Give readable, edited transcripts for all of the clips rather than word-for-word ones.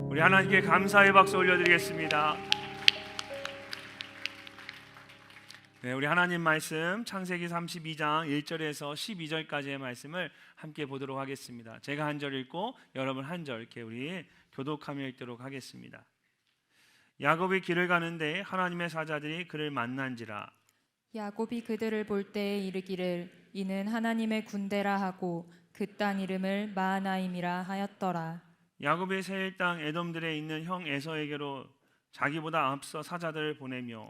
우리 하나님께 감사의 박수 올려드리겠습니다. 네, 우리 하나님 말씀 창세기 32장 1절에서 12절까지의 말씀을 함께 보도록 하겠습니다. 제가 한 절 읽고 여러분 한 절 이렇게 우리 교독하며 읽도록 하겠습니다. 야곱이 길을 가는데 하나님의 사자들이 그를 만난지라. 야곱이 그들을 볼 때에 이르기를 이는 하나님의 군대라 하고 그 땅 이름을 마하나임이라 하였더라. 야곱이 세일 땅 에돔들에 있는 형 에서에게로 자기보다 앞서 사자들을 보내며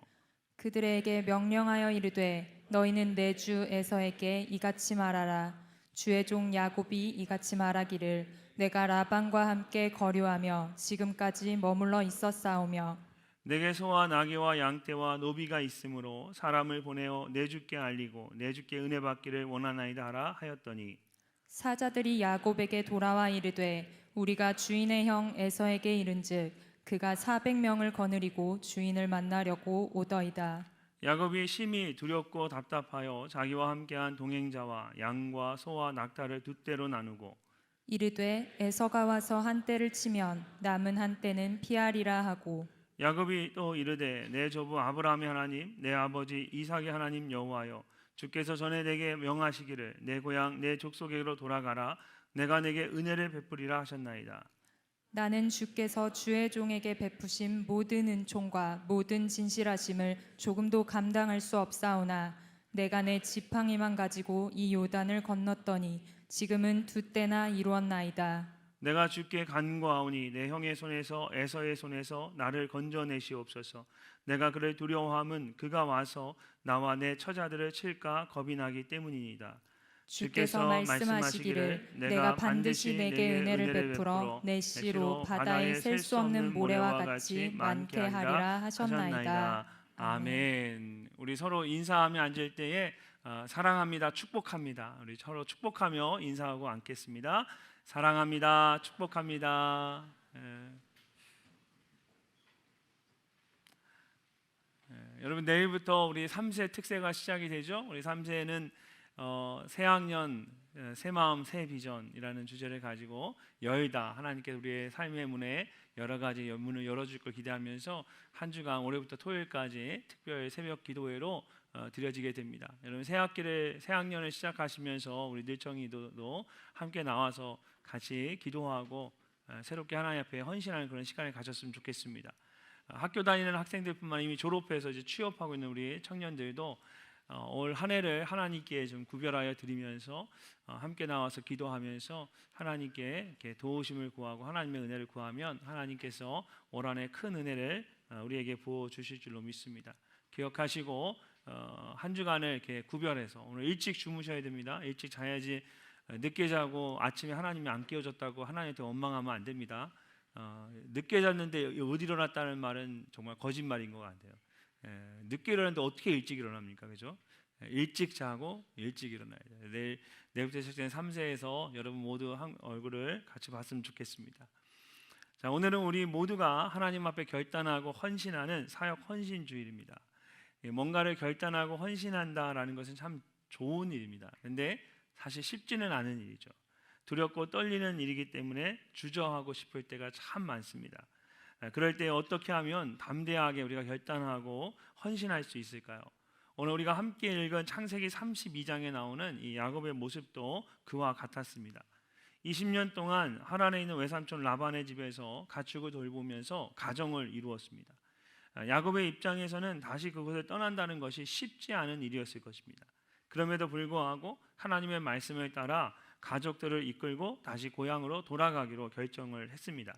그들에게 명령하여 이르되 너희는 내 주 에서에게 이같이 말하라. 주의 종 야곱이 이같이 말하기를 내가 라반과 함께 거류하며 지금까지 머물러 있었사오며 내게 소와 나귀와 양떼와 노비가 있으므로 사람을 보내어 내 주께 알리고 내 주께 은혜 받기를 원하나이다 하라 하였더니 사자들이 야곱에게 돌아와 이르되 우리가 주인의 형 에서에게 이른즉 그가 400명을 거느리고 주인을 만나려고 오더이다. 야곱이 심히 두렵고 답답하여 자기와 함께한 동행자와 양과 소와 낙타를 두 떼로 나누고 이르되 에서가 와서 한 떼를 치면 남은 한 떼는 피하리라 하고 야곱이 또 이르되 내 조부 아브라함의 하나님 내 아버지 이삭의 하나님 여호와여 주께서 전에 내게 명하시기를 내 고향 내 족속에게로 돌아가라 내가 내게 은혜를 베푸리라 하셨나이다. 나는 주께서 주의 종에게 베푸신 모든 은총과 모든 진실하심을 조금도 감당할 수 없사오나 내가 내 지팡이만 가지고 이 요단을 건넜더니 지금은 두 때나 이루었나이다. 내가 주께 간구하오니 내 형의 손에서 에서의 손에서 나를 건져내시옵소서. 내가 그를 두려워함은 그가 와서 나와 내 처자들을 칠까 겁이 나기 때문이니이다. 주께서 말씀하시기를 내가 반드시 내게 은혜를 베풀어 내 씨로 바다에 셀 수 없는 모래와 같이 많게 하리라 하셨나이다. 아멘. 우리 서로 인사하며 앉을 때에 사랑합니다, 축복합니다. 우리 서로 축복하며 인사하고 앉겠습니다. 사랑합니다, 축복합니다. 여러분 내일부터 우리 3세 특세가 시작이 되죠. 우리 3세는 새학년 새마음 새비전이라는 주제를 가지고 열다 하나님께 우리의 삶의 문에 여러 가지 문을 열어줄 걸 기대하면서 한 주간 올해부터 토요일까지 특별 새벽 기도회로 드려지게 됩니다. 여러분 새학년을 시작하시면서 우리 늘청이도 함께 나와서 같이 기도하고 새롭게 하나님 앞에 헌신하는 그런 시간을 가졌으면 좋겠습니다. 학교 다니는 학생들뿐만 이미 졸업해서 이제 취업하고 있는 우리 청년들도 올 한 해를 하나님께 좀 구별하여 드리면서 함께 나와서 기도하면서 하나님께 이렇게 도우심을 구하고 하나님의 은혜를 구하면 하나님께서 올 한 해 큰 은혜를 우리에게 부어 주실 줄로 믿습니다. 기억하시고 한 주간을 이렇게 구별해서 오늘 일찍 주무셔야 됩니다. 일찍 자야지 늦게 자고 아침에 하나님이 안 깨워줬다고 하나님한테 원망하면 안 됩니다. 늦게 잤는데 못 일어났다는 말은 정말 거짓말인 것 같아요. 늦게 일어났는데 어떻게 일찍 일어납니까? 그죠? 일찍 자고 일찍 일어나야 돼요. 내일부터 시작되는 3세에서 여러분 모두 얼굴을 같이 봤으면 좋겠습니다. 자, 오늘은 우리 모두가 하나님 앞에 결단하고 헌신하는 사역 헌신 주일입니다. 뭔가를 결단하고 헌신한다라는 것은 참 좋은 일입니다. 그런데 사실 쉽지는 않은 일이죠. 두렵고 떨리는 일이기 때문에 주저하고 싶을 때가 참 많습니다. 그럴 때 어떻게 하면 담대하게 우리가 결단하고 헌신할 수 있을까요? 오늘 우리가 함께 읽은 창세기 32장에 나오는 이 야곱의 모습도 그와 같았습니다. 20년 동안 하란에 있는 외삼촌 라반의 집에서 가축을 돌보면서 가정을 이루었습니다. 야곱의 입장에서는 다시 그곳을 떠난다는 것이 쉽지 않은 일이었을 것입니다. 그럼에도 불구하고 하나님의 말씀을 따라 가족들을 이끌고 다시 고향으로 돌아가기로 결정을 했습니다.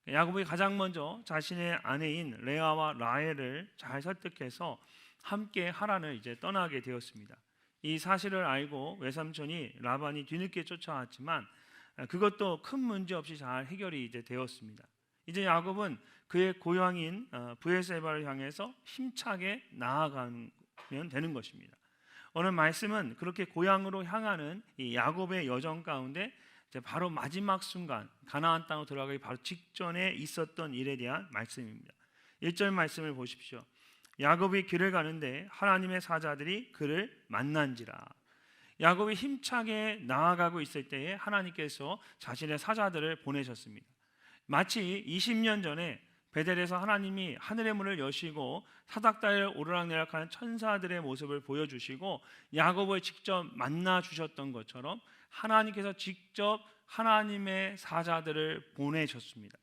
야곱이 가장 먼저 자신의 아내인 레아와 라헬을 잘 설득해서 함께 하란을 이제 떠나게 되었습니다. 이 사실을 알고 외삼촌이 라반이 뒤늦게 쫓아왔지만 그것도 큰 문제 없이 잘 해결이 이제 되었습니다. 이제 야곱은 그의 고향인 브에세바를 향해서 힘차게 나아가면 되는 것입니다. 오늘 말씀은 그렇게 고향으로 향하는 이 야곱의 여정 가운데 이제 바로 마지막 순간 가나안 땅으로 들어가기 바로 직전에 있었던 일에 대한 말씀입니다. 1절 말씀을 보십시오. 야곱이 길을 가는데 하나님의 사자들이 그를 만난지라. 야곱이 힘차게 나아가고 있을 때에 하나님께서 자신의 사자들을 보내셨습니다. 마치 20년 전에 베델에서 하나님이 하늘의 문을 여시고 사닥다리를 오르락내락하는 천사들의 모습을 보여주시고 야곱을 직접 만나 주셨던 것처럼 하나님께서 직접 하나님의 사자들을 보내셨습니다.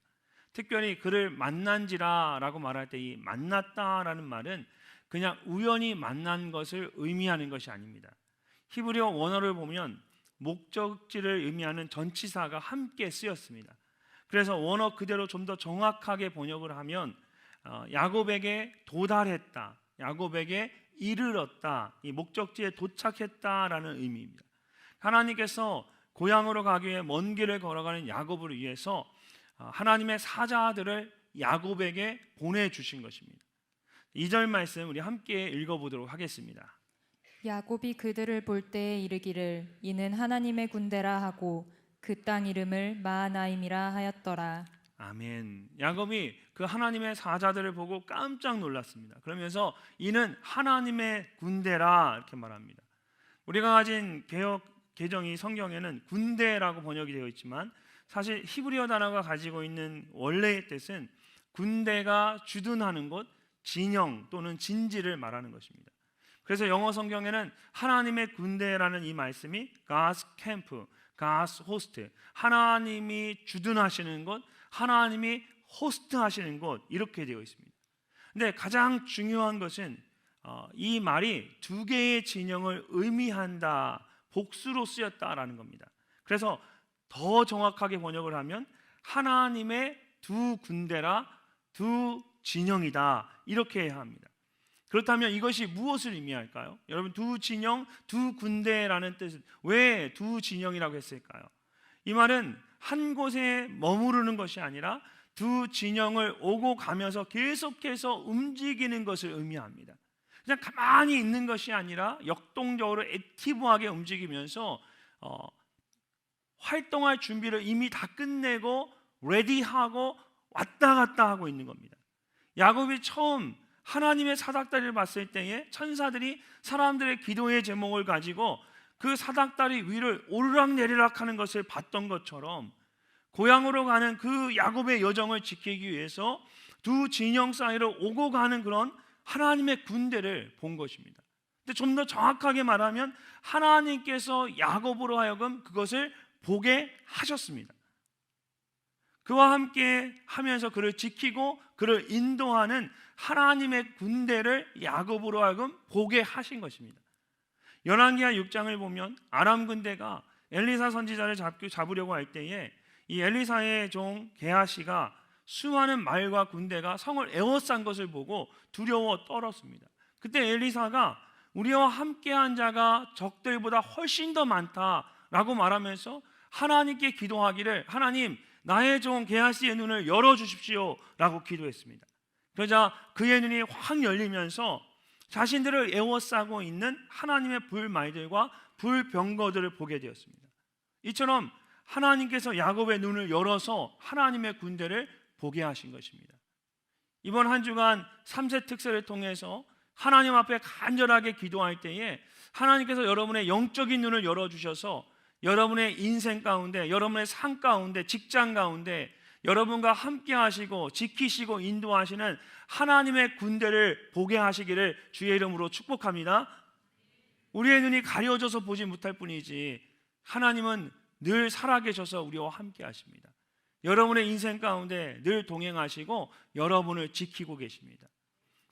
특별히 그를 만난지라라고 말할 때 이 만났다라는 말은 그냥 우연히 만난 것을 의미하는 것이 아닙니다. 히브리어 원어를 보면 목적지를 의미하는 전치사가 함께 쓰였습니다. 그래서 원어 그대로 좀 더 정확하게 번역을 하면 야곱에게 도달했다, 야곱에게 이르렀다, 이 목적지에 도착했다라는 의미입니다. 하나님께서 고향으로 가기 위해 먼 길을 걸어가는 야곱을 위해서 하나님의 사자들을 야곱에게 보내주신 것입니다. 2절 말씀 우리 함께 읽어보도록 하겠습니다. 야곱이 그들을 볼 때에 이르기를 이는 하나님의 군대라 하고 그 땅 이름을 마하나임이라 하였더라. 아멘. 야곱이 그 하나님의 사자들을 보고 깜짝 놀랐습니다. 그러면서 이는 하나님의 군대라 이렇게 말합니다. 우리가 가진 개역 개정이 성경에는 군대라고 번역이 되어 있지만 사실 히브리어 단어가 가지고 있는 원래의 뜻은 군대가 주둔하는 곳, 진영 또는 진지를 말하는 것입니다. 그래서 영어 성경에는 하나님의 군대라는 이 말씀이 God's camp, God's host, 하나님이 주둔하시는 곳, 하나님이 호스트하시는 곳 이렇게 되어 있습니다. 근데 가장 중요한 것은 이 말이 두 개의 진영을 의미한다, 복수로 쓰였다라는 겁니다. 그래서 더 정확하게 번역을 하면 하나님의 두 군대라 두 진영이다 이렇게 해야 합니다. 그렇다면 이것이 무엇을 의미할까요? 여러분 두 진영, 두 군대라는 뜻은 왜 두 진영이라고 했을까요? 이 말은 한 곳에 머무르는 것이 아니라 두 진영을 오고 가면서 계속해서 움직이는 것을 의미합니다. 그냥 가만히 있는 것이 아니라 역동적으로 액티브하게 움직이면서 활동할 준비를 이미 다 끝내고 레디하고 왔다 갔다 하고 있는 겁니다. 야곱이 처음 하나님의 사닥다리를 봤을 때에 천사들이 사람들의 기도의 제목을 가지고 그 사닥다리 위를 오르락내리락 하는 것을 봤던 것처럼 고향으로 가는 그 야곱의 여정을 지키기 위해서 두 진영 사이로 오고 가는 그런 하나님의 군대를 본 것입니다. 근데 좀 더 정확하게 말하면 하나님께서 야곱으로 하여금 그것을 보게 하셨습니다. 그와 함께 하면서 그를 지키고 그를 인도하는 하나님의 군대를 야곱으로 하여금 보게 하신 것입니다. 열왕기하 6장을 보면 아람 군대가 엘리사 선지자를 잡으려고 할 때에 이 엘리사의 종 게하시가 수많은 말과 군대가 성을 에워싼 것을 보고 두려워 떨었습니다. 그때 엘리사가 우리와 함께한 자가 적들보다 훨씬 더 많다라고 말하면서 하나님께 기도하기를 하나님 나의 종 게하시의 눈을 열어주십시오 라고 기도했습니다. 그러자 그의 눈이 확 열리면서 자신들을 에워싸고 있는 하나님의 불말들과 불병거들을 보게 되었습니다. 이처럼 하나님께서 야곱의 눈을 열어서 하나님의 군대를 보게 하신 것입니다. 이번 한 주간 3세 특세를 통해서 하나님 앞에 간절하게 기도할 때에 하나님께서 여러분의 영적인 눈을 열어주셔서 여러분의 인생 가운데, 여러분의 삶 가운데, 직장 가운데 여러분과 함께 하시고 지키시고 인도하시는 하나님의 군대를 보게 하시기를 주의 이름으로 축복합니다. 우리의 눈이 가려져서 보지 못할 뿐이지 하나님은 늘 살아계셔서 우리와 함께 하십니다. 여러분의 인생 가운데 늘 동행하시고 여러분을 지키고 계십니다.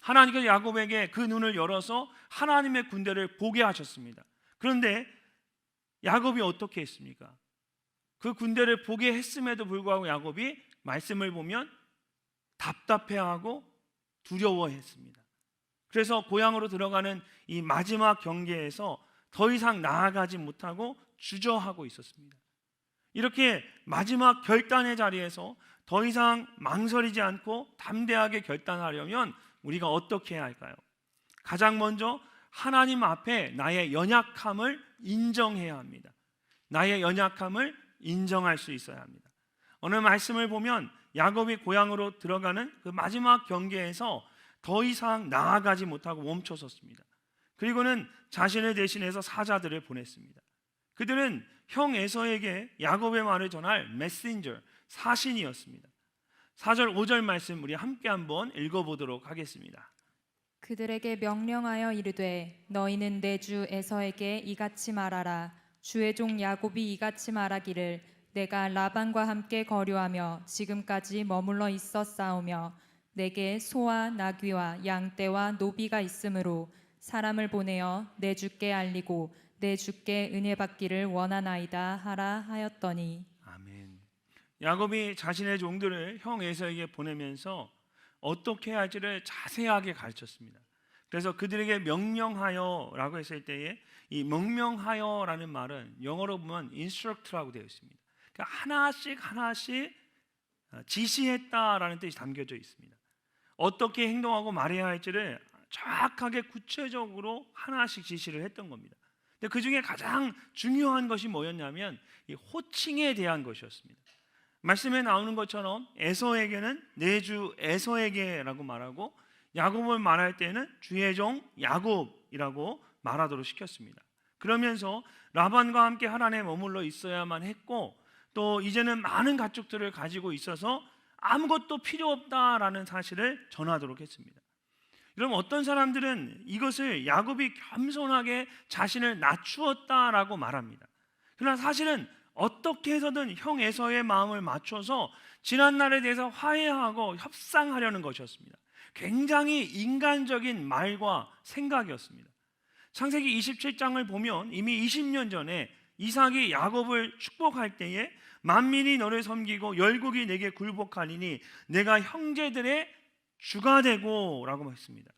하나님께서 야곱에게 그 눈을 열어서 하나님의 군대를 보게 하셨습니다. 그런데 야곱이 어떻게 했습니까? 그 군대를 보게 했음에도 불구하고 야곱이 말씀을 보면 답답해하고 두려워했습니다. 그래서 고향으로 들어가는 이 마지막 경계에서 더 이상 나아가지 못하고 주저하고 있었습니다. 이렇게 마지막 결단의 자리에서 더 이상 망설이지 않고 담대하게 결단하려면 우리가 어떻게 해야 할까요? 가장 먼저 하나님 앞에 나의 연약함을 인정해야 합니다. 나의 연약함을 인정할 수 있어야 합니다. 오늘 말씀을 보면 야곱이 고향으로 들어가는 그 마지막 경계에서 더 이상 나아가지 못하고 멈춰섰습니다. 그리고는 자신을 대신해서 사자들을 보냈습니다. 그들은 형 에서에게 야곱의 말을 전할 메신저, 사신이었습니다. 4절 5절 말씀 우리 함께 한번 읽어보도록 하겠습니다. 그들에게 명령하여 이르되 너희는 내 주 에서에게 이같이 말하라. 주의 종 야곱이 이같이 말하기를 내가 라반과 함께 거류하며 지금까지 머물러 있었사오며 내게 소와 나귀와 양떼와 노비가 있으므로 사람을 보내어 내 주께 알리고 내 주께 은혜 받기를 원하나이다 하라 하였더니. 아멘. 야곱이 자신의 종들을 형 에서에게 보내면서 어떻게 해야 할지를 자세하게 가르쳤습니다. 그래서 그들에게 명령하여라고 했을 때에 이 명령하여라는 말은 영어로 보면 instruct라고 되어 있습니다. 그러니까 하나씩 지시했다라는 뜻이 담겨져 있습니다. 어떻게 행동하고 말해야 할지를 정확하게 구체적으로 하나씩 지시를 했던 겁니다. 근데 그 중에 가장 중요한 것이 뭐였냐면 이 호칭에 대한 것이었습니다. 말씀에 나오는 것처럼 에서에게는 내 주 에서에게라고 말하고 야곱을 말할 때는 주의 종 야곱이라고 말하도록 시켰습니다. 그러면서 라반과 함께 하란에 머물러 있어야만 했고 또 이제는 많은 가축들을 가지고 있어서 아무것도 필요 없다라는 사실을 전하도록 했습니다. 여러분, 어떤 사람들은 이것을 야곱이 겸손하게 자신을 낮추었다라고 말합니다. 그러나 사실은 어떻게 해서든 형 에서의 마음을 맞춰서 지난날에 대해서 화해하고 협상하려는 것이었습니다. 굉장히 인간적인 말과 생각이었습니다. 창세기 27장을 보면 이미 20년 전에 이삭이 야곱을 축복할 때에 만민이 너를 섬기고 열국이 내게 굴복하리니 내가 형제들의 주가 되고 라고 했습니다.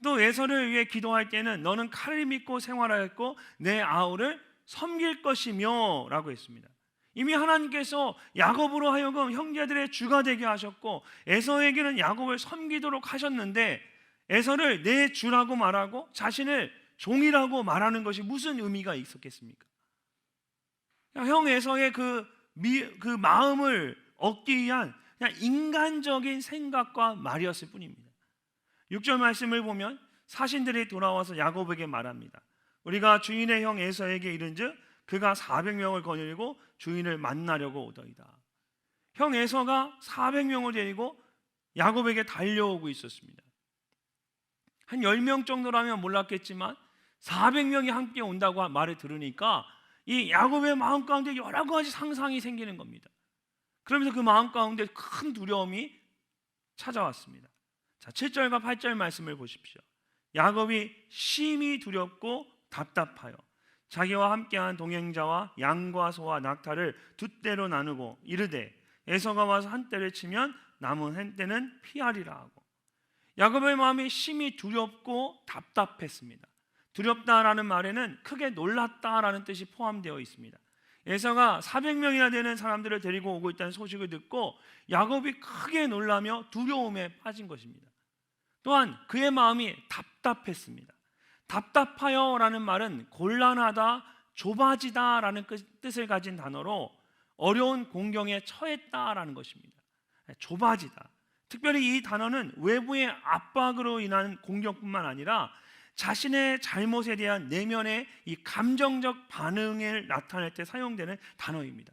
또 에서를 위해 기도할 때는 너는 칼을 믿고 생활하였고 내 아우를 섬길 것이며 라고 했습니다. 이미 하나님께서 야곱으로 하여금 형제들의 주가 되게 하셨고 에서에게는 야곱을 섬기도록 하셨는데 에서를 내 주라고 말하고 자신을 종이라고 말하는 것이 무슨 의미가 있었겠습니까? 형 에서의 그 마음을 얻기 위한 그냥 인간적인 생각과 말이었을 뿐입니다. 6절 말씀을 보면 사신들이 돌아와서 야곱에게 말합니다. 우리가 주인의 형 에서에게 이른즉 그가 400명을 거느리고 주인을 만나려고 오더이다. 형 에서가 400명을 데리고 야곱에게 달려오고 있었습니다. 한 10명 정도라면 몰랐겠지만 400명이 함께 온다고 말을 들으니까 이 야곱의 마음 가운데 여러 가지 상상이 생기는 겁니다. 그러면서 그 마음 가운데 큰 두려움이 찾아왔습니다. 자, 7절과 8절 말씀을 보십시오. 야곱이 심히 두렵고 답답하여 자기와 함께한 동행자와 양과 소와 낙타를 두 떼로 나누고 이르되 에서가 와서 한 떼를 치면 남은 한 떼는 피하리라 하고 야곱의 마음이 심히 두렵고 답답했습니다. 두렵다라는 말에는 크게 놀랐다라는 뜻이 포함되어 있습니다. 에서가 400명이나 되는 사람들을 데리고 오고 있다는 소식을 듣고 야곱이 크게 놀라며 두려움에 빠진 것입니다. 또한 그의 마음이 답답했습니다. 답답하여라는 말은 곤란하다, 좁아지다라는 뜻을 가진 단어로 어려운 공경에 처했다라는 것입니다. 좁아지다. 특별히 이 단어는 외부의 압박으로 인한 공격뿐만 아니라 자신의 잘못에 대한 내면의 이 감정적 반응을 나타낼 때 사용되는 단어입니다.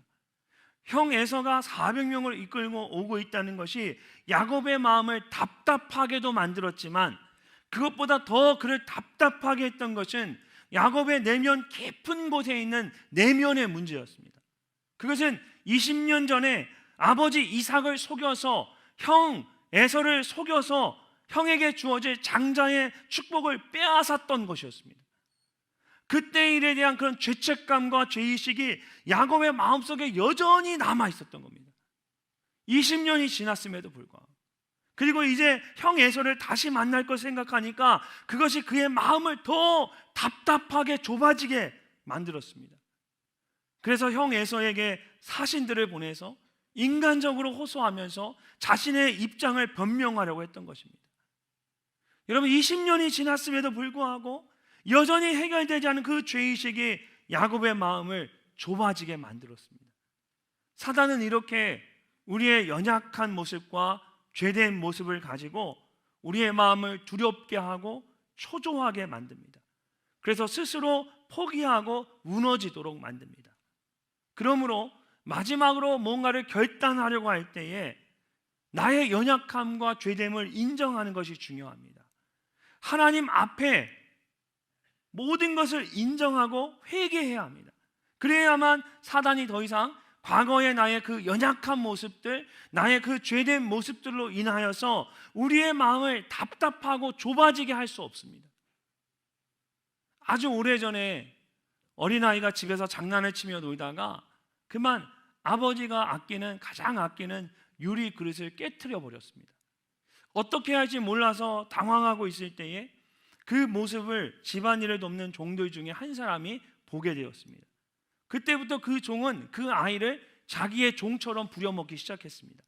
형 에서가 400명을 이끌고 오고 있다는 것이 야곱의 마음을 답답하게도 만들었지만 그것보다 더 그를 답답하게 했던 것은 야곱의 내면 깊은 곳에 있는 내면의 문제였습니다. 그것은 20년 전에 아버지 이삭을 속여서 형 에서를 속여서 형에게 주어질 장자의 축복을 빼앗았던 것이었습니다. 그때 일에 대한 그런 죄책감과 죄의식이 야곱의 마음속에 여전히 남아 있었던 겁니다. 20년이 지났음에도 불구하고. 그리고 이제 형 에서를 다시 만날 걸 생각하니까 그것이 그의 마음을 더 답답하게 좁아지게 만들었습니다. 그래서 형 에서에게 사신들을 보내서 인간적으로 호소하면서 자신의 입장을 변명하려고 했던 것입니다. 여러분, 20년이 지났음에도 불구하고 여전히 해결되지 않은 그 죄의식이 야곱의 마음을 좁아지게 만들었습니다. 사단은 이렇게 우리의 연약한 모습과 죄된 모습을 가지고 우리의 마음을 두렵게 하고 초조하게 만듭니다. 그래서 스스로 포기하고 무너지도록 만듭니다. 그러므로 마지막으로 뭔가를 결단하려고 할 때에 나의 연약함과 죄됨을 인정하는 것이 중요합니다. 하나님 앞에 모든 것을 인정하고 회개해야 합니다. 그래야만 사단이 더 이상 과거의 나의 그 연약한 모습들, 나의 그 죄된 모습들로 인하여서 우리의 마음을 답답하고 좁아지게 할 수 없습니다. 아주 오래전에 어린아이가 집에서 장난을 치며 놀다가 그만 아버지가 가장 아끼는 유리 그릇을 깨트려 버렸습니다. 어떻게 할지 몰라서 당황하고 있을 때에 그 모습을 집안일을 돕는 종들 중에 한 사람이 보게 되었습니다. 그때부터 그 종은 그 아이를 자기의 종처럼 부려먹기 시작했습니다.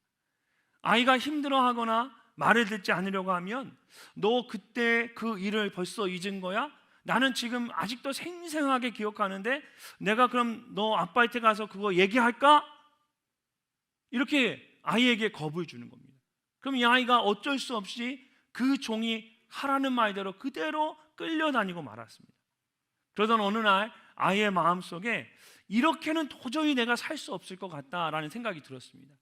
아이가 힘들어하거나 말을 듣지 않으려고 하면 너 그때 그 일을 벌써 잊은 거야? 나는 지금 아직도 생생하게 기억하는데 내가 그럼 너 아빠한테 가서 그거 얘기할까? 이렇게 아이에게 겁을 주는 겁니다. 그럼 이 아이가 어쩔 수 없이 그 종이 하라는 말대로 그대로 끌려다니고 말았습니다. 그러던 어느 날 아이의 마음속에 이렇게는 도저히 내가 살 수 없을 것 같다라는 생각이 들었습니다.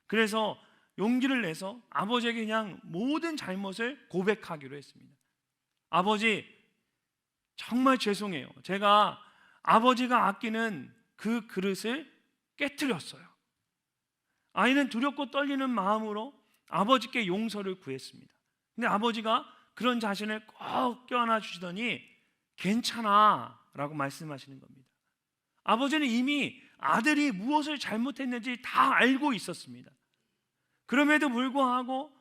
그래서 용기를 내서 아버지에게 그냥 모든 잘못을 고백하기로 했습니다. 아버지, 정말 죄송해요. 제가 아버지가 아끼는 그 그릇을 깨트렸어요. 아이는 두렵고 떨리는 마음으로 아버지께 용서를 구했습니다. 근데 아버지가 그런 자신을 꼭 껴안아 주시더니 괜찮아 라고 말씀하시는 겁니다. 아버지는 이미 아들이 무엇을 잘못했는지 다 알고 있었습니다. 그럼에도 불구하고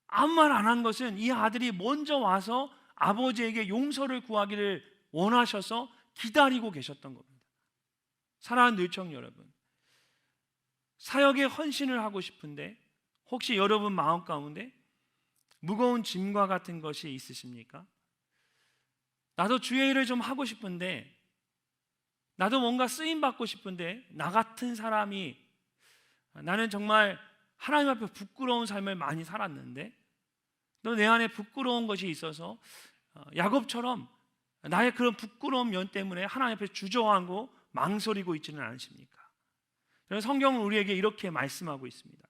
아무 말 안 한 것은 이 아들이 먼저 와서 아버지에게 용서를 구하기를 원하셔서 기다리고 계셨던 겁니다. 사랑하는 늘청 여러분, 사역에 헌신을 하고 싶은데 혹시 여러분 마음 가운데 무거운 짐과 같은 것이 있으십니까? 나도 주의 일을 좀 하고 싶은데, 나도 뭔가 쓰임 받고 싶은데, 나 같은 사람이, 나는 정말 하나님 앞에 부끄러운 삶을 많이 살았는데 또 내 안에 부끄러운 것이 있어서 야곱처럼 나의 그런 부끄러운 면 때문에 하나님 앞에 주저하고 망설이고 있지는 않으십니까? 성경은 우리에게 이렇게 말씀하고 있습니다.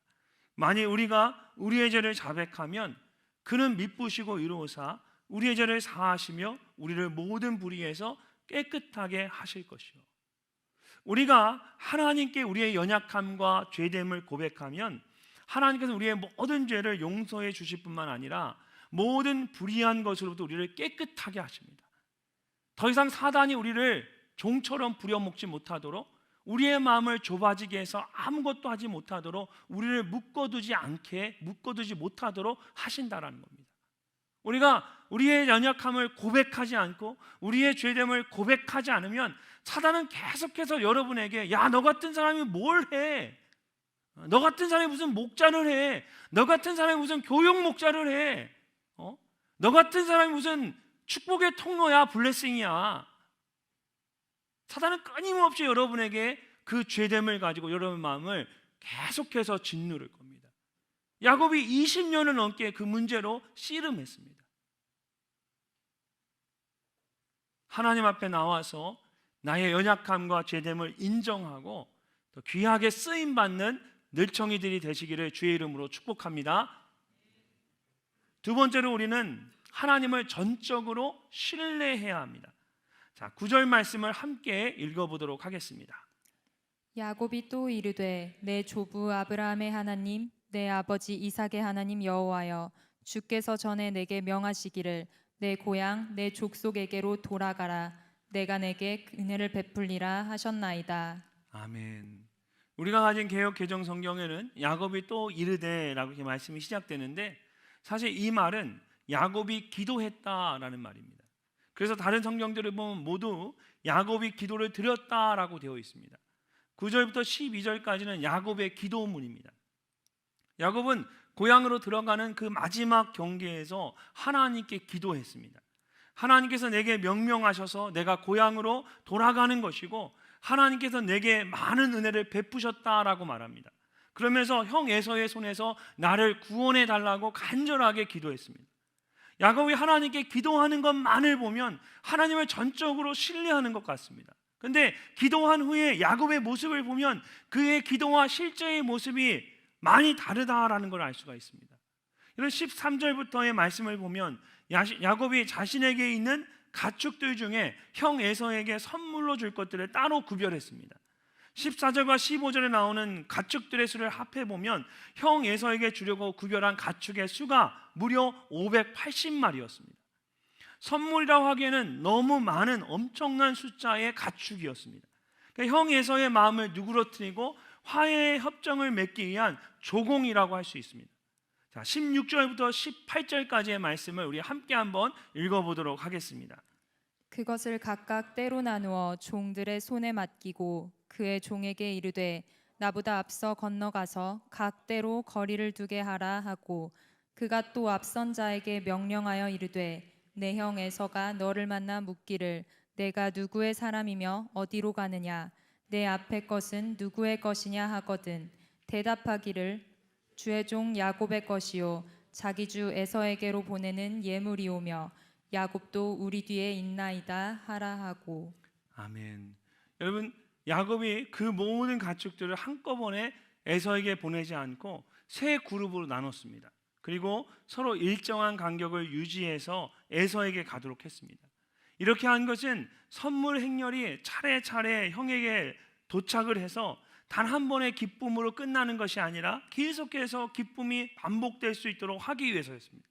만일 우리가 우리의 죄를 자백하면 그는 미쁘시고 의로우사 우리의 죄를 사하시며 우리를 모든 불의에서 깨끗하게 하실 것이요. 우리가 하나님께 우리의 연약함과 죄됨을 고백하면 하나님께서 우리의 모든 죄를 용서해 주실 뿐만 아니라 모든 불의한 것으로부터 우리를 깨끗하게 하십니다. 더 이상 사단이 우리를 종처럼 부려먹지 못하도록, 우리의 마음을 좁아지게 해서 아무것도 하지 못하도록, 우리를 묶어두지 못하도록 하신다라는 겁니다. 우리가 우리의 연약함을 고백하지 않고 우리의 죄됨을 고백하지 않으면 사단은 계속해서 여러분에게 야, 너 같은 사람이 뭘 해? 너 같은 사람이 무슨 목자를 해? 너 같은 사람이 무슨 교육 목자를 해? 너 같은 사람이 무슨 축복의 통로야, 블레싱이야? 사단은 끊임없이 여러분에게 그 죄됨을 가지고 여러분 마음을 계속해서 짓누를 겁니다. 야곱이 20년을 넘게 그 문제로 씨름했습니다. 하나님 앞에 나와서 나의 연약함과 죄됨을 인정하고 또 귀하게 쓰임받는 늘청이들이 되시기를 주의 이름으로 축복합니다. 두 번째로 우리는 하나님을 전적으로 신뢰해야 합니다. 자, 9절 말씀을 함께 읽어보도록 하겠습니다. 야곱이 또 이르되 내 조부 아브라함의 하나님 내 아버지 이삭의 하나님 여호와여, 주께서 전에 내게 명하시기를 내 고향 내 족속에게로 돌아가라, 내가 내게 은혜를 베풀리라 하셨나이다. 아멘. 우리가 가진 개역 개정 성경에는 야곱이 또 이르되라고 이렇게 말씀이 시작되는데, 사실 이 말은 야곱이 기도했다라는 말입니다. 그래서 다른 성경들을 보면 모두 야곱이 기도를 드렸다라고 되어 있습니다. 9절부터 12절까지는 야곱의 기도문입니다. 야곱은 고향으로 들어가는 그 마지막 경계에서 하나님께 기도했습니다. 하나님께서 내게 명령하셔서 내가 고향으로 돌아가는 것이고 하나님께서 내게 많은 은혜를 베푸셨다라고 말합니다. 그러면서 형 에서의 손에서 나를 구원해 달라고 간절하게 기도했습니다. 야곱이 하나님께 기도하는 것만을 보면 하나님을 전적으로 신뢰하는 것 같습니다. 그런데 기도한 후에 야곱의 모습을 보면 그의 기도와 실제의 모습이 많이 다르다라는 걸 알 수가 있습니다. 이런 13절부터의 말씀을 보면 야곱이 자신에게 있는 가축들 중에 형 에서에게 선물로 줄 것들을 따로 구별했습니다. 14절과 15절에 나오는 가축들의 수를 합해보면 형 에서에게 주려고 구별한 가축의 수가 무려 580마리였습니다. 선물이라고 하기에는 너무 많은 엄청난 숫자의 가축이었습니다. 그러니까 형 에서의 마음을 누그러뜨리고 화해의 협정을 맺기 위한 조공이라고 할 수 있습니다. 자, 16절부터 18절까지의 말씀을 우리 함께 한번 읽어보도록 하겠습니다. 그것을 각각 때로 나누어 종들의 손에 맡기고 그의 종에게 이르되 나보다 앞서 건너가서 각 때로 거리를 두게 하라 하고 그가 또 앞선 자에게 명령하여 이르되 내 형 에서가 너를 만나 묻기를 내가 누구의 사람이며 어디로 가느냐 내 앞의 것은 누구의 것이냐 하거든 대답하기를 주의 종 야곱의 것이요 자기 주 에서에게로 보내는 예물이오며 야곱도 우리 뒤에 있나이다 하라 하고. 아멘. 여러분, 야곱이 그 모든 가축들을 한꺼번에 에서에게 보내지 않고 세 그룹으로 나눴습니다. 그리고 서로 일정한 간격을 유지해서 에서에게 가도록 했습니다. 이렇게 한 것은 선물 행렬이 차례차례 형에게 도착을 해서 단 한 번의 기쁨으로 끝나는 것이 아니라 계속해서 기쁨이 반복될 수 있도록 하기 위해서였습니다.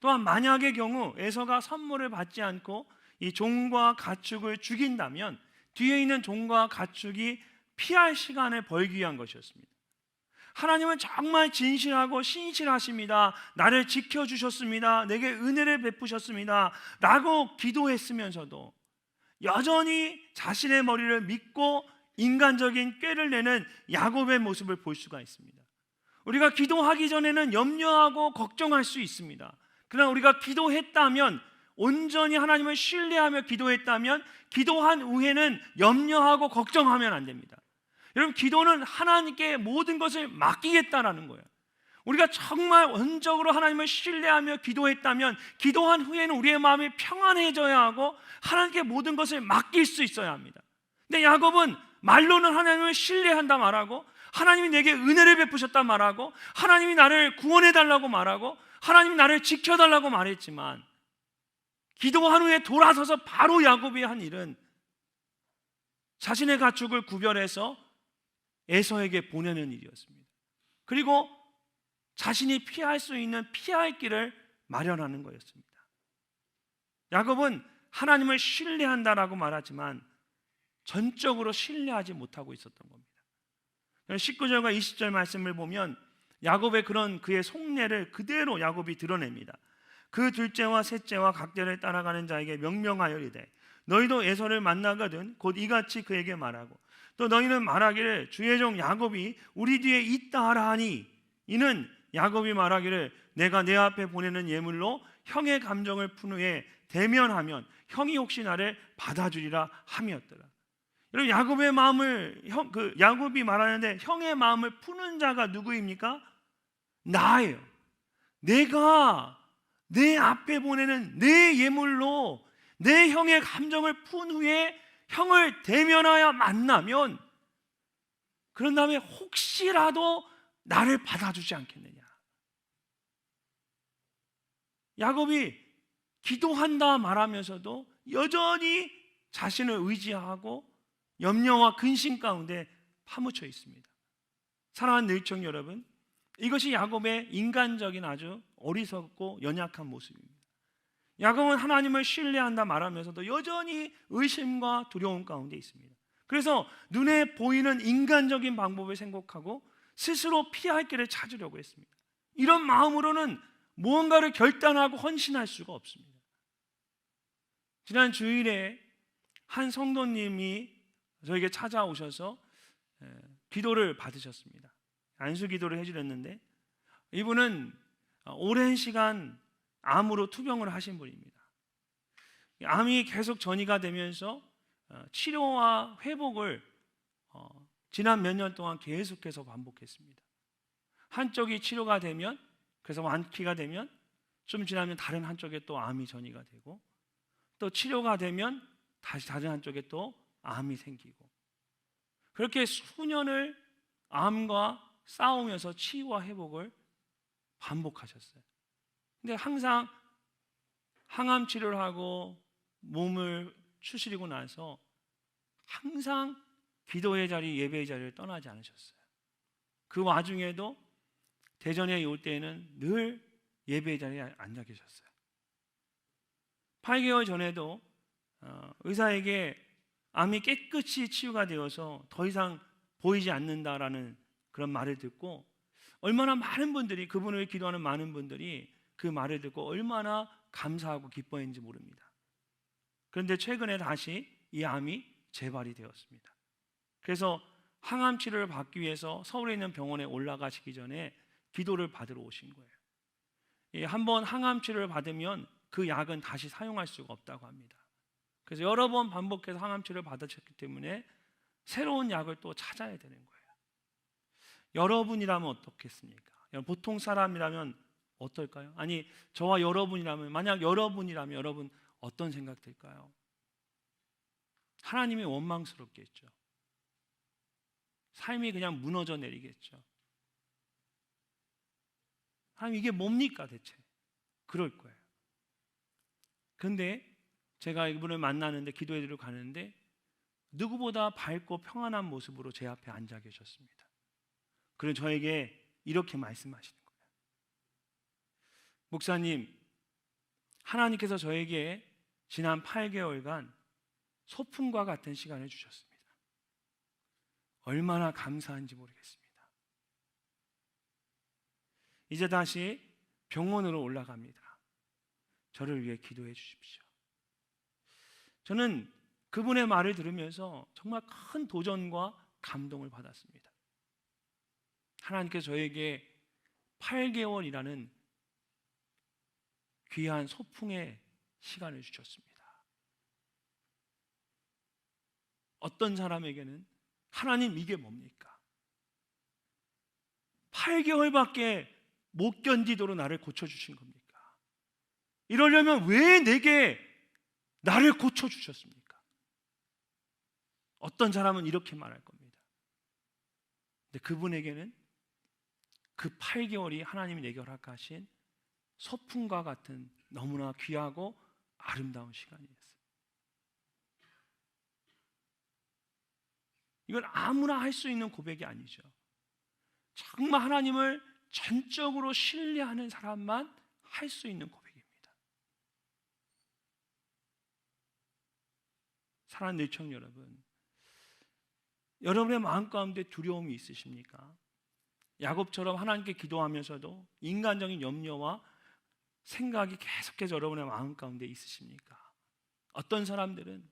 또한 만약의 경우 에서가 선물을 받지 않고 이 종과 가축을 죽인다면 뒤에 있는 종과 가축이 피할 시간을 벌기 위한 것이었습니다. 하나님은 정말 진실하고 신실하십니다. 나를 지켜주셨습니다. 내게 은혜를 베푸셨습니다 라고 기도했으면서도 여전히 자신의 머리를 믿고 인간적인 꾀를 내는 야곱의 모습을 볼 수가 있습니다. 우리가 기도하기 전에는 염려하고 걱정할 수 있습니다. 그러나 우리가 기도했다면, 온전히 하나님을 신뢰하며 기도했다면 기도한 후에는 염려하고 걱정하면 안 됩니다. 여러분, 기도는 하나님께 모든 것을 맡기겠다라는 거예요. 우리가 정말 원적으로 하나님을 신뢰하며 기도했다면 기도한 후에는 우리의 마음이 평안해져야 하고 하나님께 모든 것을 맡길 수 있어야 합니다. 근데 야곱은 말로는 하나님을 신뢰한다 말하고, 하나님이 내게 은혜를 베푸셨다 말하고, 하나님이 나를 구원해달라고 말하고, 하나님이 나를 지켜달라고 말했지만 기도한 후에 돌아서서 바로 야곱이 한 일은 자신의 가축을 구별해서 에서에게 보내는 일이었습니다. 그리고 자신이 피할 수 있는 피할 길을 마련하는 거였습니다. 야곱은 하나님을 신뢰한다라고 말하지만 전적으로 신뢰하지 못하고 있었던 겁니다. 19절과 20절 말씀을 보면 야곱의 그런 그의 속내를 그대로 야곱이 드러냅니다. 그 둘째와 셋째와 각대를 따라가는 자에게 명령하여 이르되 너희도 에서를 만나거든 곧 이같이 그에게 말하고 또 너희는 말하기를 주의 종 야곱이 우리 뒤에 있다 하라 하니 이는 야곱이 말하기를 내가 내 앞에 보내는 예물로 형의 감정을 푼 후에 대면하면 형이 혹시 나를 받아주리라 함이었더라. 여러분, 야곱의 마음을 야곱이 말하는데 형의 마음을 푸는 자가 누구입니까? 나예요. 내가 내 앞에 보내는 내 예물로 내 형의 감정을 푼 후에 형을 대면하여 만나면 그런 다음에 혹시라도 나를 받아주지 않겠느냐. 야곱이 기도한다 말하면서도 여전히 자신을 의지하고 염려와 근심 가운데 파묻혀 있습니다. 사랑하는 늘청 여러분, 이것이 야곱의 인간적인 아주 어리석고 연약한 모습입니다. 야곱은 하나님을 신뢰한다 말하면서도 여전히 의심과 두려움 가운데 있습니다. 그래서 눈에 보이는 인간적인 방법을 생각하고 스스로 피할 길을 찾으려고 했습니다. 이런 마음으로는 무언가를 결단하고 헌신할 수가 없습니다. 지난 주일에 한 성도님이 저에게 찾아오셔서 기도를 받으셨습니다. 안수 기도를 해주셨는데 이분은 오랜 시간 암으로 투병을 하신 분입니다. 암이 계속 전이가 되면서 치료와 회복을 지난 몇 년 동안 계속해서 반복했습니다. 한쪽이 치료가 되면, 그래서 완쾌가 되면 좀 지나면 다른 한쪽에 또 암이 전이가 되고, 또 치료가 되면 다시 다른 한쪽에 또 암이 생기고, 그렇게 수년을 암과 싸우면서 치유와 회복을 반복하셨어요. 근데 항상 항암 치료를 하고 몸을 추스리고 나서 항상 기도의 자리, 예배의 자리를 떠나지 않으셨어요. 그 와중에도 대전에 올 때에는 늘 예배의 자리에 앉아 계셨어요. 8개월 전에도 의사에게 암이 깨끗이 치유가 되어서 더 이상 보이지 않는다라는 그런 말을 듣고 얼마나 많은 분들이, 그분을 위해 기도하는 많은 분들이 그 말을 듣고 얼마나 감사하고 기뻐했는지 모릅니다. 그런데 최근에 다시 이 암이 재발이 되었습니다. 그래서 항암 치료를 받기 위해서 서울에 있는 병원에 올라가시기 전에 기도를 받으러 오신 거예요. 한번 항암 치료를 받으면 그 약은 다시 사용할 수가 없다고 합니다. 그래서 여러 번 반복해서 항암 치료를 받으셨기 때문에 새로운 약을 또 찾아야 되는 거예요. 여러분이라면 어떻겠습니까? 보통 사람이라면 어떨까요? 아니, 저와 여러분이라면, 만약 여러분이라면 여러분 어떤 생각 들까요? 하나님이 원망스럽겠죠. 삶이 그냥 무너져 내리겠죠. 하나님, 이게 뭡니까 대체? 그럴 거예요. 근데 제가 이분을 만나는데, 기도해 드리러 가는데 누구보다 밝고 평안한 모습으로 제 앞에 앉아 계셨습니다. 그리고 저에게 이렇게 말씀하시는 거예요. 목사님, 하나님께서 저에게 지난 8개월간 소풍과 같은 시간을 주셨습니다. 얼마나 감사한지 모르겠습니다. 이제 다시 병원으로 올라갑니다. 저를 위해 기도해 주십시오. 저는 그분의 말을 들으면서 정말 큰 도전과 감동을 받았습니다. 하나님께서 저에게 8개월이라는 귀한 소풍의 시간을 주셨습니다. 어떤 사람에게는 하나님, 이게 뭡니까? 8개월밖에 못 견디도록 나를 고쳐주신 겁니까? 이러려면 왜 내게 나를 고쳐주셨습니까? 어떤 사람은 이렇게 말할 겁니다. 근데 그분에게는 그 8개월이 하나님이 내게 허락하신 소풍과 같은 너무나 귀하고 아름다운 시간이었어요. 이건 아무나 할 수 있는 고백이 아니죠. 정말 하나님을 전적으로 신뢰하는 사람만 할 수 있는 고백입니다. 사랑하는 내청 여러분, 여러분의 마음 가운데 두려움이 있으십니까? 야곱처럼 하나님께 기도하면서도 인간적인 염려와 생각이 계속해서 여러분의 마음 가운데 있으십니까? 어떤 사람들은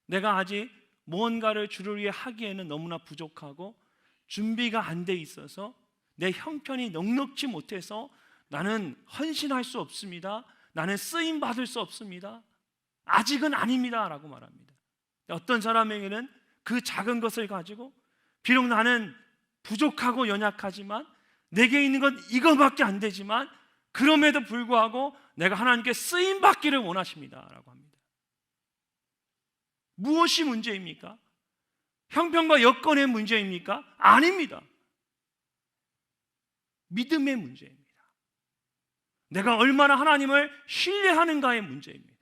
내가 아직 무언가를 주를 위해 하기에는 너무나 부족하고 준비가 안 돼 있어서 내 형편이 넉넉지 못해서 나는 헌신할 수 없습니다. 나는 쓰임 받을 수 없습니다. 아직은 아닙니다 라고 말합니다. 어떤 사람에게는 그 작은 것을 가지고 비록 나는 부족하고 연약하지만 내게 있는 건 이거밖에 안 되지만 그럼에도 불구하고 내가 하나님께 쓰임 받기를 원하십니다 라고 합니다. 무엇이 문제입니까? 형편과 여건의 문제입니까? 아닙니다. 믿음의 문제입니다. 내가 얼마나 하나님을 신뢰하는가의 문제입니다.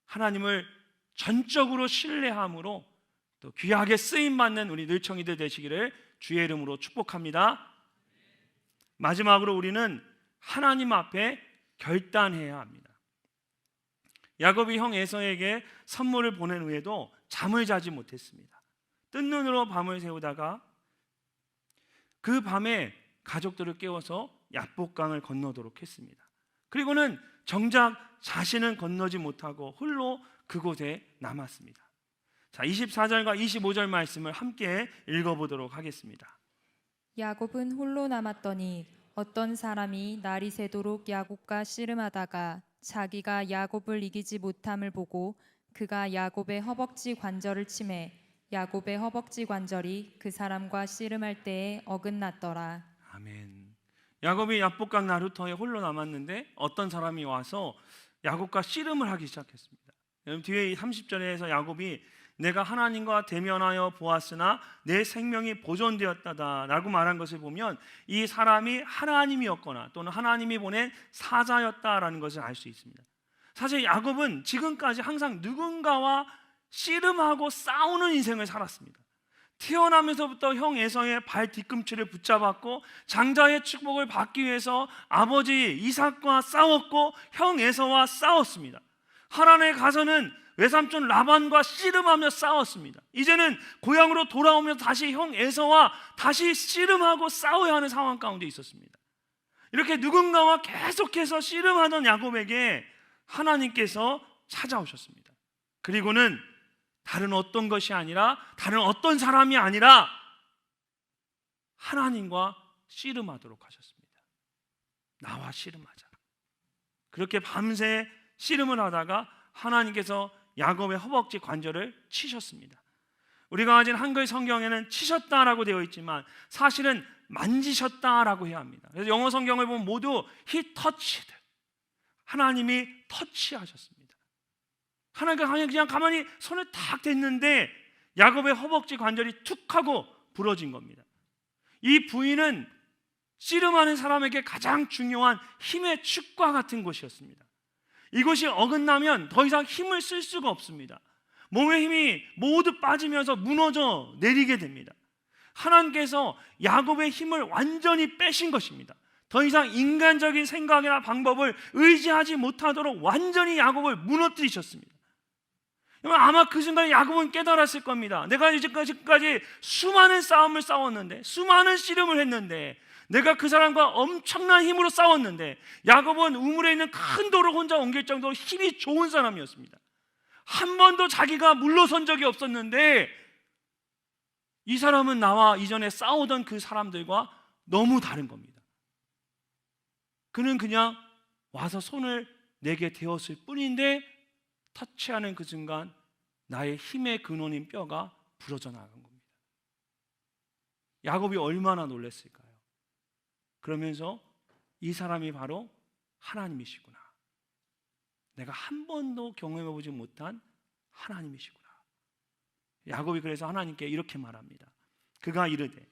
하나님을 전적으로 신뢰함으로 또 귀하게 쓰임받는 우리 늘청이들 되시기를 주의 이름으로 축복합니다. 마지막으로 우리는 하나님 앞에 결단해야 합니다. 야곱이 형 에서에게 선물을 보낸 후에도 잠을 자지 못했습니다. 뜬 눈으로 밤을 새우다가 그 밤에 가족들을 깨워서 야복강을 건너도록 했습니다. 그리고는 정작 자신은 건너지 못하고 홀로 그곳에 남았습니다. 자, 24절과 25절 말씀을 함께 읽어보도록 하겠습니다. 야곱은 홀로 남았더니 어떤 사람이 날이 새도록 야곱과 씨름하다가 자기가 야곱을 이기지 못함을 보고 그가 야곱의 허벅지 관절을 치매 야곱의 허벅지 관절이 그 사람과 씨름할 때에 어긋났더라. 아멘. 야곱이 야복강 나루터에 홀로 남았는데 어떤 사람이 와서 야곱과 씨름을 하기 시작했습니다. 여러분 뒤에 30절에서 야곱이 내가 하나님과 대면하여 보았으나 내 생명이 보존되었다라고 말한 것을 보면 이 사람이 하나님이었거나 또는 하나님이 보낸 사자였다라는 것을 알 수 있습니다. 사실 야곱은 지금까지 항상 누군가와 씨름하고 싸우는 인생을 살았습니다. 태어나면서부터 형 에서의 발 뒤꿈치를 붙잡았고 장자의 축복을 받기 위해서 아버지 이삭과 싸웠고 형 에서와 싸웠습니다. 하란에 가서는 외삼촌 라반과 씨름하며 싸웠습니다. 이제는 고향으로 돌아오면서 다시 형 에서와 다시 씨름하고 싸워야 하는 상황 가운데 있었습니다. 이렇게 누군가와 계속해서 씨름하던 야곱에게 하나님께서 찾아오셨습니다. 그리고는 다른 어떤 것이 아니라 다른 어떤 사람이 아니라 하나님과 씨름하도록 하셨습니다. 나와 씨름하자. 그렇게 밤새 씨름을 하다가 하나님께서 야곱의 허벅지 관절을 치셨습니다. 우리가 가진 한글 성경에는 치셨다라고 되어 있지만 사실은 만지셨다라고 해야 합니다. 그래서 영어 성경을 보면 모두 He touched, 하나님이 터치하셨습니다. 하나님께서 그냥 가만히 손을 탁 댔는데 야곱의 허벅지 관절이 툭 하고 부러진 겁니다. 이 부위는 씨름하는 사람에게 가장 중요한 힘의 축과 같은 곳이었습니다. 이곳이 어긋나면 더 이상 힘을 쓸 수가 없습니다. 몸의 힘이 모두 빠지면서 무너져 내리게 됩니다. 하나님께서 야곱의 힘을 완전히 빼신 것입니다. 더 이상 인간적인 생각이나 방법을 의지하지 못하도록 완전히 야곱을 무너뜨리셨습니다. 아마 그 순간에 야곱은 깨달았을 겁니다. 내가 지금까지 수많은 싸움을 싸웠는데, 수많은 씨름을 했는데, 내가 그 사람과 엄청난 힘으로 싸웠는데, 야곱은 우물에 있는 큰 돌을 혼자 옮길 정도로 힘이 좋은 사람이었습니다. 한 번도 자기가 물러선 적이 없었는데 이 사람은 나와 이전에 싸우던 그 사람들과 너무 다른 겁니다. 그는 그냥 와서 손을 내게 대었을 뿐인데 터치하는 그 순간 나의 힘의 근원인 뼈가 부러져 나간 겁니다. 야곱이 얼마나 놀랐을까요? 그러면서 이 사람이 바로 하나님이시구나, 내가 한 번도 경험해보지 못한 하나님이시구나. 야곱이 그래서 하나님께 이렇게 말합니다. 그가 이르되,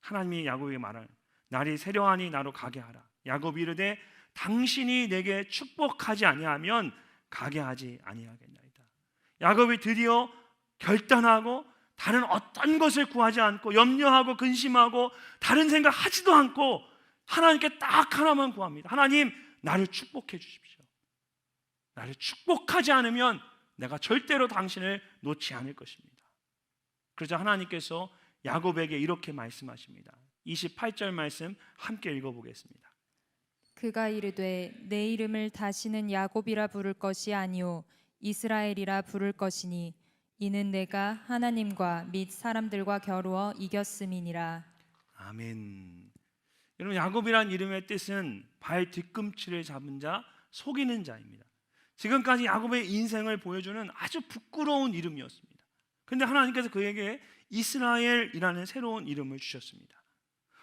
하나님이 야곱에게 말하는, 날이 세려하니 나로 가게 하라. 야곱이 이르되, 당신이 내게 축복하지 아니하면 가게 하지 아니하겠나이다. 야곱이 드디어 결단하고 다른 어떤 것을 구하지 않고 염려하고 근심하고 다른 생각 하지도 않고 하나님께 딱 하나만 구합니다. 하나님, 나를 축복해 주십시오. 나를 축복하지 않으면 내가 절대로 당신을 놓지 않을 것입니다. 그러자 하나님께서 야곱에게 이렇게 말씀하십니다. 28절 말씀 함께 읽어보겠습니다. 그가 이르되 내 이름을 다시는 야곱이라 부를 것이 아니요 이스라엘이라 부를 것이니 이는 내가 하나님과 및 사람들과 겨루어 이겼음이니라. 아멘. 여러분, 야곱이란 이름의 뜻은 발 뒤꿈치를 잡은 자, 속이는 자입니다. 지금까지 야곱의 인생을 보여주는 아주 부끄러운 이름이었습니다. 그런데 하나님께서 그에게 이스라엘이라는 새로운 이름을 주셨습니다.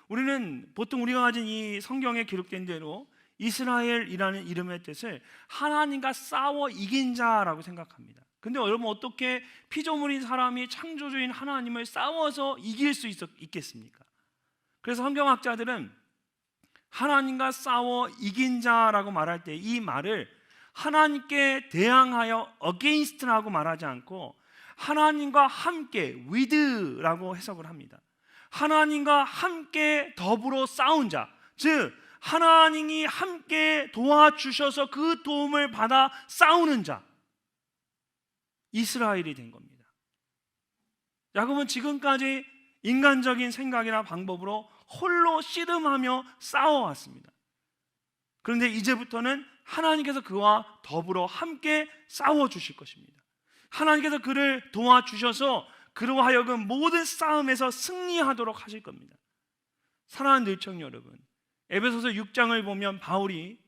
우리는 보통 우리가 가진 이 성경에 기록된 대로 이스라엘이라는 이름의 뜻을 하나님과 싸워 이긴 자라고 생각합니다. 근데 여러분, 어떻게 피조물인 사람이 창조주인 하나님을 싸워서 이길 수 있겠습니까? 그래서 성경학자들은 하나님과 싸워 이긴 자라고 말할 때 이 말을 하나님께 대항하여 against라고 말하지 않고 하나님과 함께 with라고 해석을 합니다. 하나님과 함께 더불어 싸운 자, 즉 하나님이 함께 도와주셔서 그 도움을 받아 싸우는 자, 이스라엘이 된 겁니다. 야곱은 지금까지 인간적인 생각이나 방법으로 홀로 씨름하며 싸워왔습니다. 그런데 이제부터는 하나님께서 그와 더불어 함께 싸워주실 것입니다. 하나님께서 그를 도와주셔서 그로 하여금 모든 싸움에서 승리하도록 하실 겁니다. 사랑하는 늘청 여러분, 에베소서 6장을 보면 바울이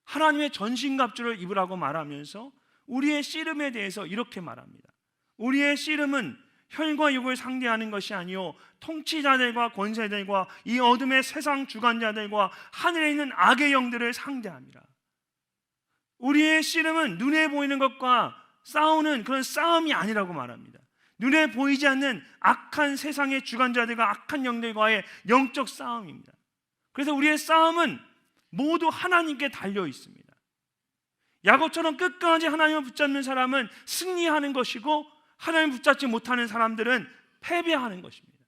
하나님의 전신갑주를 입으라고 말하면서 우리의 씨름에 대해서 이렇게 말합니다. 우리의 씨름은 혈과 육을 상대하는 것이 아니요 통치자들과 권세들과 이 어둠의 세상 주관자들과 하늘에 있는 악의 영들을 상대합니다. 우리의 씨름은 눈에 보이는 것과 싸우는 그런 싸움이 아니라고 말합니다. 눈에 보이지 않는 악한 세상의 주관자들과 악한 영들과의 영적 싸움입니다. 그래서 우리의 싸움은 모두 하나님께 달려 있습니다. 야곱처럼 끝까지 하나님을 붙잡는 사람은 승리하는 것이고, 하나님을 붙잡지 못하는 사람들은 패배하는 것입니다.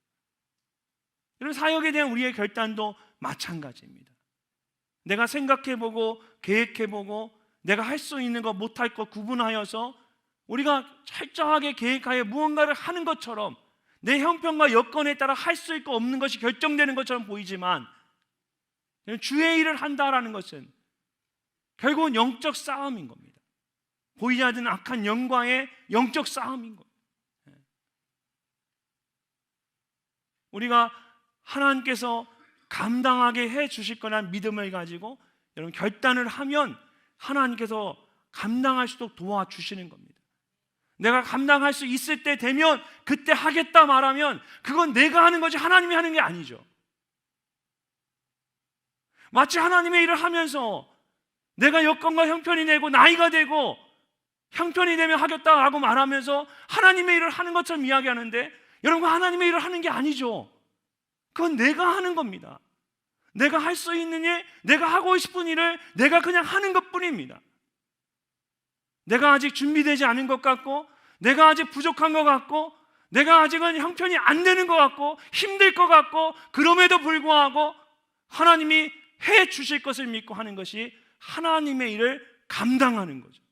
이런 사역에 대한 우리의 결단도 마찬가지입니다. 내가 생각해보고 계획해보고 내가 할 수 있는 것 못할 것 구분하여서 우리가 철저하게 계획하여 무언가를 하는 것처럼 내 형편과 여건에 따라 할 수 있고 없는 것이 결정되는 것처럼 보이지만, 주의 일을 한다라는 것은 결국은 영적 싸움인 겁니다. 보이지 않는 악한 영과의 영적 싸움인 겁니다. 우리가 하나님께서 감당하게 해 주실 거라는 믿음을 가지고 여러분 결단을 하면 하나님께서 감당할 수 있도록 도와주시는 겁니다. 내가 감당할 수 있을 때 되면 그때 하겠다 말하면 그건 내가 하는 거지 하나님이 하는 게 아니죠. 마치 하나님의 일을 하면서 내가 여건과 형편이 되고 나이가 되고 형편이 되면 하겠다라고 말하면서 하나님의 일을 하는 것처럼 이야기하는데, 여러분 하나님의 일을 하는 게 아니죠. 그건 내가 하는 겁니다. 내가 할 수 있는 일, 내가 하고 싶은 일을 내가 그냥 하는 것뿐입니다. 내가 아직 준비되지 않은 것 같고, 내가 아직 부족한 것 같고, 내가 아직은 형편이 안 되는 것 같고 힘들 것 같고, 그럼에도 불구하고 하나님이 해 주실 것을 믿고 하는 것이 하나님의 일을 감당하는 거죠.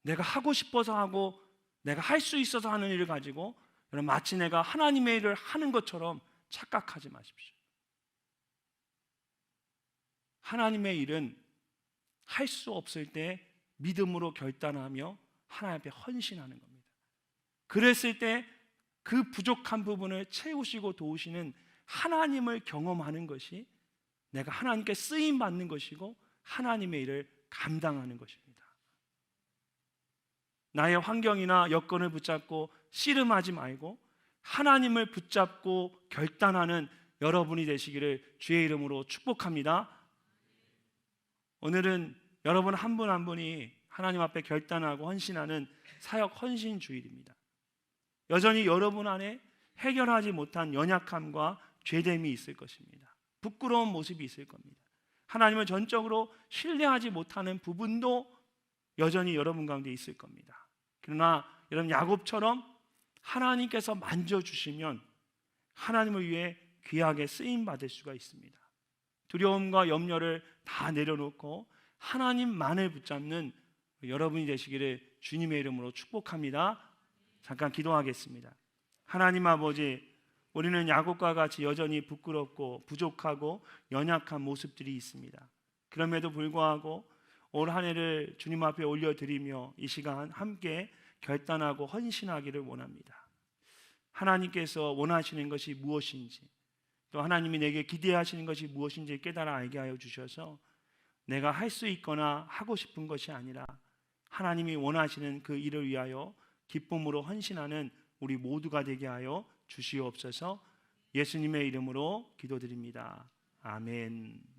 내가 하고 싶어서 하고 내가 할 수 있어서 하는 일을 가지고 여러분 마치 내가 하나님의 일을 하는 것처럼 착각하지 마십시오. 하나님의 일은 할 수 없을 때 믿음으로 결단하며 하나님 앞에 헌신하는 겁니다. 그랬을 때 그 부족한 부분을 채우시고 도우시는 하나님을 경험하는 것이 내가 하나님께 쓰임 받는 것이고 하나님의 일을 감당하는 것입니다. 나의 환경이나 여건을 붙잡고 씨름하지 말고 하나님을 붙잡고 결단하는 여러분이 되시기를 주의 이름으로 축복합니다. 오늘은 여러분 한 분 한 분이 하나님 앞에 결단하고 헌신하는 사역 헌신 주일입니다. 여전히 여러분 안에 해결하지 못한 연약함과 죄됨이 있을 것입니다. 부끄러운 모습이 있을 겁니다. 하나님을 전적으로 신뢰하지 못하는 부분도 여전히 여러분 가운데 있을 겁니다. 그러나 여러분 야곱처럼 하나님께서 만져주시면 하나님을 위해 귀하게 쓰임받을 수가 있습니다. 두려움과 염려를 다 내려놓고 하나님만을 붙잡는 여러분이 되시기를 주님의 이름으로 축복합니다. 잠깐 기도하겠습니다. 하나님 아버지, 우리는 야곱과 같이 여전히 부끄럽고 부족하고 연약한 모습들이 있습니다. 그럼에도 불구하고 올 한 해를 주님 앞에 올려드리며 이 시간 함께 결단하고 헌신하기를 원합니다. 하나님께서 원하시는 것이 무엇인지, 또 하나님이 내게 기대하시는 것이 무엇인지 깨달아 알게 하여 주셔서 내가 할 수 있거나 하고 싶은 것이 아니라 하나님이 원하시는 그 일을 위하여 기쁨으로 헌신하는 우리 모두가 되게 하여 주시옵소서. 예수님의 이름으로 기도드립니다. 아멘.